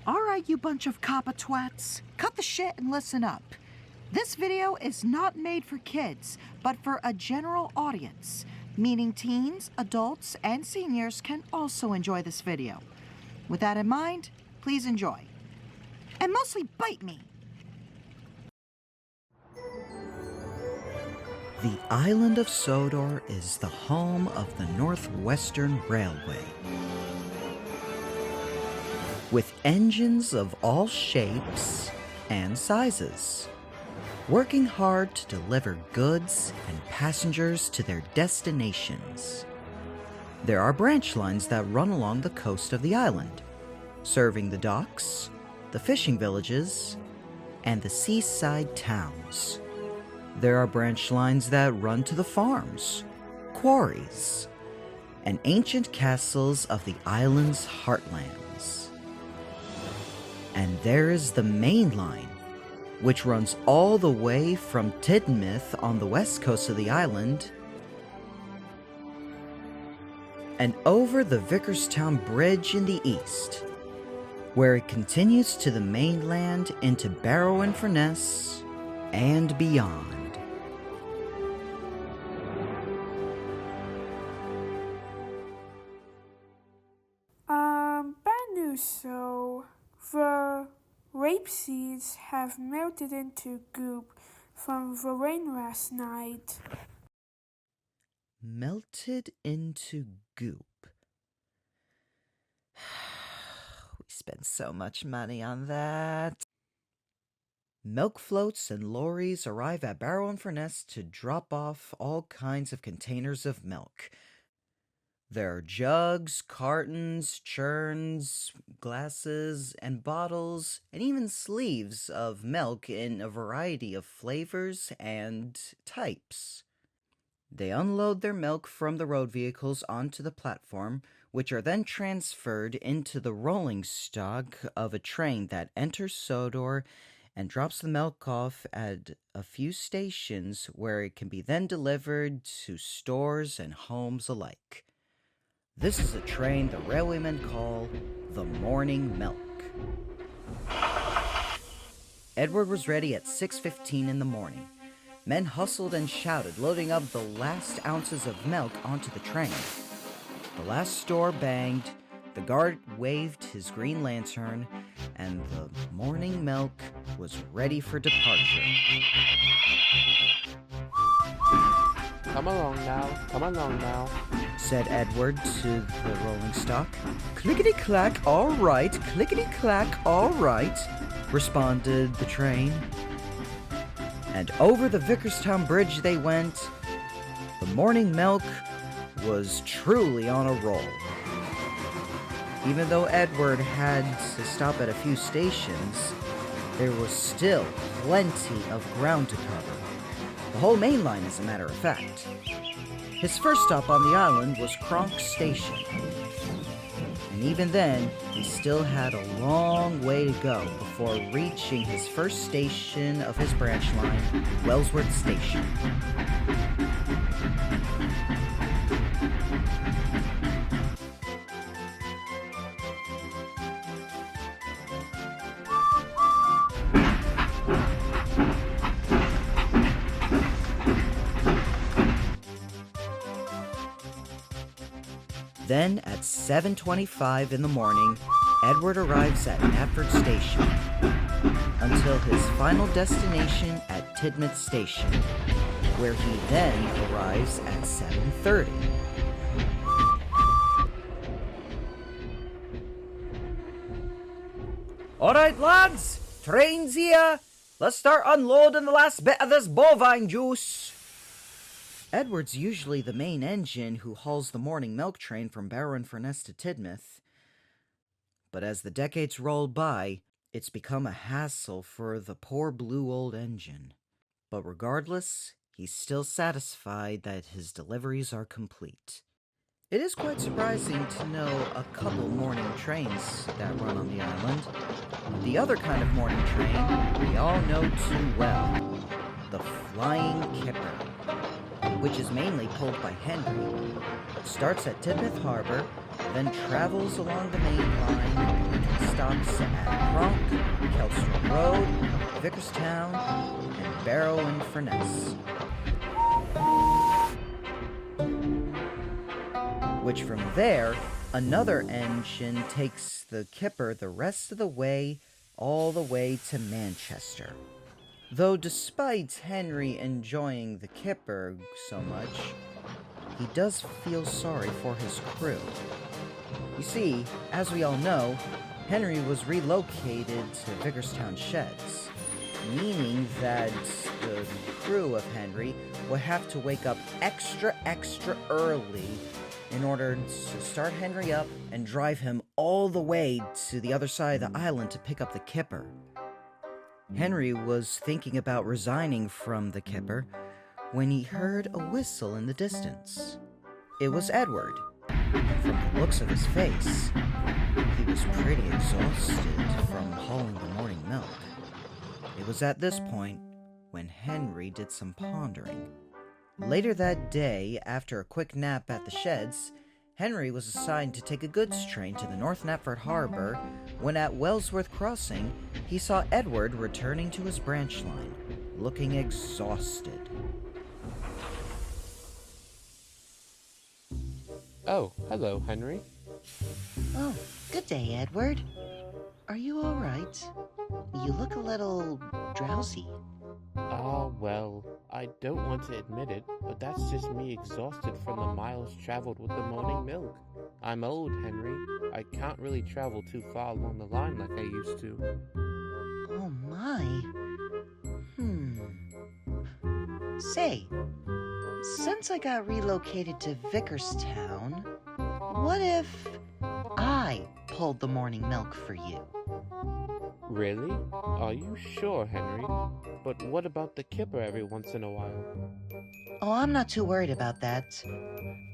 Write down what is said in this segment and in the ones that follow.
Alright, you bunch of COPPA twats, cut the shit and listen up. This video is not made for kids, but for a general audience, meaning teens, adults, and seniors can also enjoy this video. With that in mind, please enjoy. And mostly bite me. The island of Sodor is the home of the Northwestern Railway. With engines of all shapes and sizes, working hard to deliver goods and passengers to their destinations. There are branch lines that run along the coast of the island, serving the docks, the fishing villages, and the seaside towns. There are branch lines that run to the farms, quarries, and ancient castles of the island's heartlands. And there is the main line, which runs all the way from Tidmouth on the west coast of the island and over the Vickerstown Bridge in the east, where it continues to the mainland into Barrow-in-Furness and beyond. Bad news, so the rapeseeds have melted into goop from the rain last night. Melted into goop. We spent so much money on that. Milk floats and lorries arrive at Barrow-in-Furness to drop off all kinds of containers of milk. There are jugs, cartons, churns, glasses, and bottles, and even sleeves of milk in a variety of flavors and types. They unload their milk from the road vehicles onto the platform, which are then transferred into the rolling stock of a train that enters Sodor and drops the milk off at a few stations where it can be then delivered to stores and homes alike. This is a train the railwaymen call the morning milk. Edward was ready at 6:15 in the morning. Men hustled and shouted, loading up the last ounces of milk onto the train. The last store banged, the guard waved his green lantern, and the morning milk was ready for departure. Come along now, said Edward to the rolling stock. Clickety-clack, all right, clickety-clack, all right, responded the train. And over the Vickerstown Bridge they went. The morning milk was truly on a roll. Even though Edward had to stop at a few stations, there was still plenty of ground to cover. The whole main line, as a matter of fact. His first stop on the island was Kronk Station. And even then, he still had a long way to go before reaching his first station of his branch line, Wellsworth Station. Then, at 7:25 in the morning, Edward arrives at Knapford Station, until his final destination at Tidmouth Station, where he then arrives at 7:30. Alright lads, train's here. Let's start unloading the last bit of this bovine juice. Edward's usually the main engine who hauls the morning milk train from Barrow-in-Furness to Tidmouth. But as the decades roll by, it's become a hassle for the poor blue old engine. But regardless, he's still satisfied that his deliveries are complete. It is quite surprising to know a couple morning trains that run on the island. The other kind of morning train we all know too well, the Flying Kipper. which is mainly pulled by Henry, starts at Tidmouth Harbor, then travels along the main line and stops at Cronk, Kelstrom Road, Vickerstown, and Barrow-in-Furness. Which from there, another engine takes the Kipper the rest of the way, all the way to Manchester. Though despite Henry enjoying the Kipper so much, he does feel sorry for his crew. You see, as we all know, Henry was relocated to Vickerstown Sheds, meaning that the crew of Henry would have to wake up extra early in order to start Henry up and drive him all the way to the other side of the island to pick up the Kipper. Henry was thinking about resigning from the Kipper when he heard a whistle in the distance. It was Edward. From the looks of his face, he was pretty exhausted from hauling the morning milk. It was at this point when Henry did some pondering. Later that day, after a quick nap at the sheds, Henry was assigned to take a goods train to the North Knapford Harbor when at Wellsworth Crossing, he saw Edward returning to his branch line, looking exhausted. Oh, hello, Henry. Oh, good day, Edward. Are you all right? You look a little drowsy. Well, I don't want to admit it, but that's just me exhausted from the miles traveled with the morning milk. I'm old, Henry. I can't really travel too far along the line like I used to. Oh, my. Say, since I got relocated to Vickerstown, what if I pulled the morning milk for you? Really? Are you sure, Henry? But what about the Kipper every once in a while? Oh, I'm not too worried about that.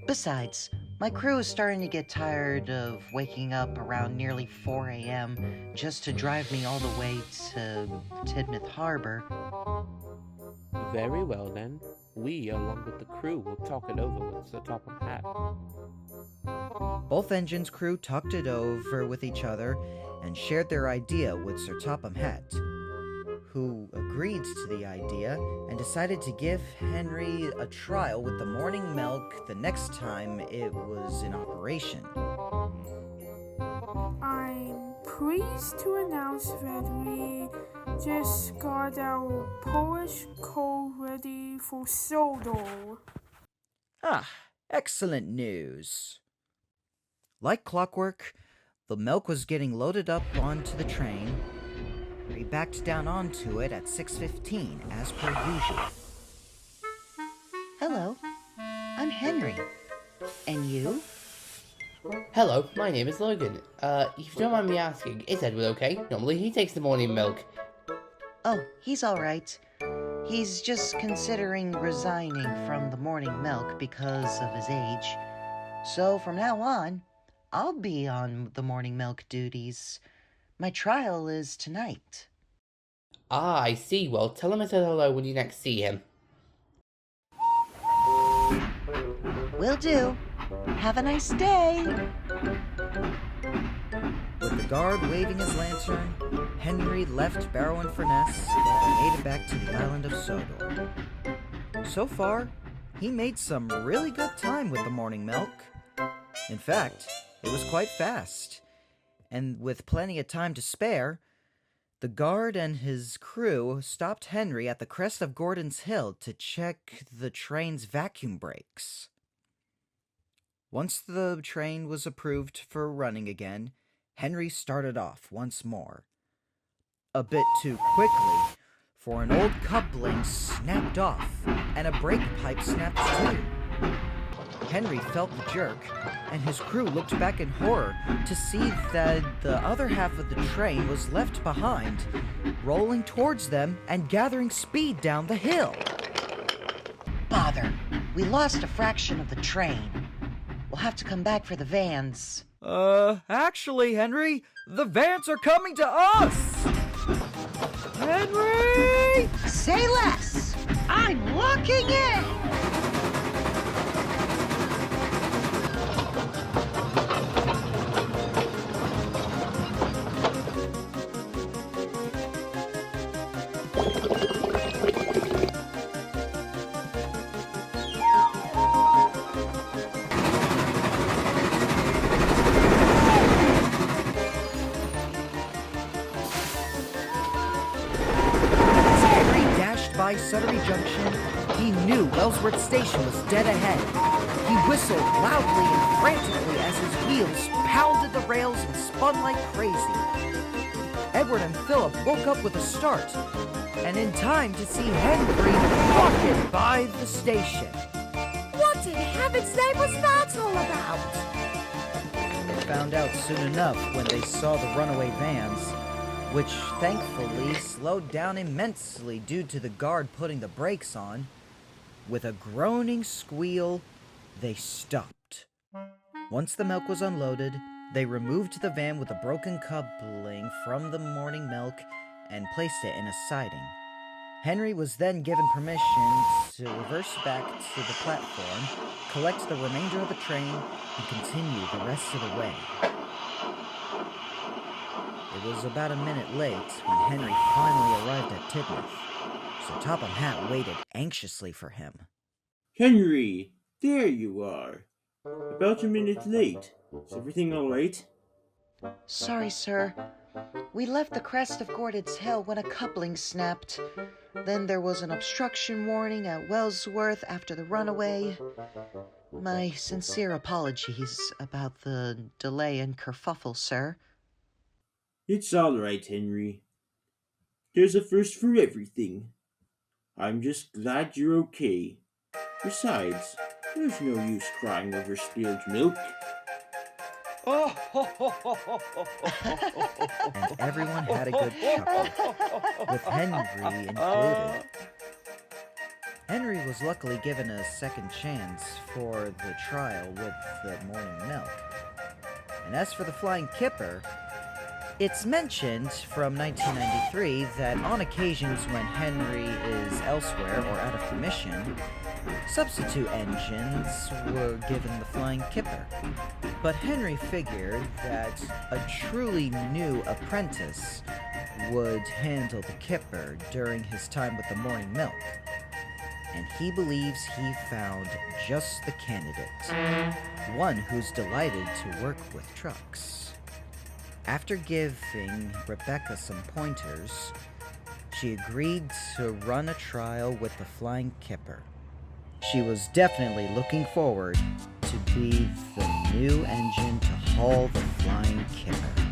Besides, my crew is starting to get tired of waking up around nearly 4 a.m. just to drive me all the way to Tidmouth Harbor. Very well, then. We, along with the crew, will talk it over with Sir Topham Hatt. Both engines' crew talked it over with each other and shared their idea with Sir Topham Hatt, who agreed to the idea and decided to give Henry a trial with the morning milk the next time it was in operation. I'm pleased to announce that we just got our Polish coal ready for Sodor. Ah, excellent news. Like clockwork, the milk was getting loaded up onto the train. He backed down onto it at 6:15, as per usual. Hello, I'm Henry. And you? Hello, my name is Logan. If you don't mind me asking, is Edward okay? Normally he takes the morning milk. Oh, he's all right. He's just considering resigning from the morning milk because of his age. So from now on, I'll be on the morning milk duties. My trial is tonight. Ah, I see. Well, tell him I said hello when you next see him. Will do. Have a nice day. With the guard waving his lantern, Henry left Barrow-in-Furness and made it back to the island of Sodor. So far, he made some really good time with the morning milk. In fact, it was quite fast, and with plenty of time to spare, the guard and his crew stopped Henry at the crest of Gordon's Hill to check the train's vacuum brakes. Once the train was approved for running again, Henry started off once more. A bit too quickly, for an old coupling snapped off, and a brake pipe snapped too. Henry felt the jerk, and his crew looked back in horror to see that the other half of the train was left behind, rolling towards them and gathering speed down the hill. Bother. We lost a fraction of the train. We'll have to come back for the vans. Actually, Henry, the vans are coming to us! Henry! Say less! I'm locking in! Sudbury Junction, he knew Wellsworth Station was dead ahead. He whistled loudly and frantically as his wheels pounded the rails and spun like crazy. Edward and Philip woke up with a start, and in time to see Henry walking by the station. What in heaven's name was that all about? They found out soon enough when they saw the runaway vans, which thankfully slowed down immensely due to the guard putting the brakes on. With a groaning squeal, they stopped. Once the milk was unloaded, they removed the van with a broken coupling from the morning milk and placed it in a siding. Henry was then given permission to reverse back to the platform, collect the remainder of the train, and continue the rest of the way. It was about a minute late when Henry finally arrived at Tidmouth, so Topham Hatt waited anxiously for him. Henry, there you are. About a minute late. Is everything all right? Sorry, sir. We left the crest of Gordon's Hill when a coupling snapped. Then there was an obstruction warning at Wellsworth after the runaway. My sincere apologies about the delay and kerfuffle, sir. It's all right, Henry. There's a first for everything. I'm just glad you're okay. Besides, there's no use crying over spilled milk. And everyone had a good chuckle, with Henry included. Henry was luckily given a second chance for the trial with the morning milk. And as for the Flying Kipper, it's mentioned from 1993 that on occasions when Henry is elsewhere or out of commission, substitute engines were given the Flying Kipper. But Henry figured that a truly new apprentice would handle the Kipper during his time with the morning milk. And he believes he found just the candidate, one who's delighted to work with trucks. After giving Rebecca some pointers, she agreed to run a trial with the Flying Kipper. She was definitely looking forward to be the new engine to haul the Flying Kipper.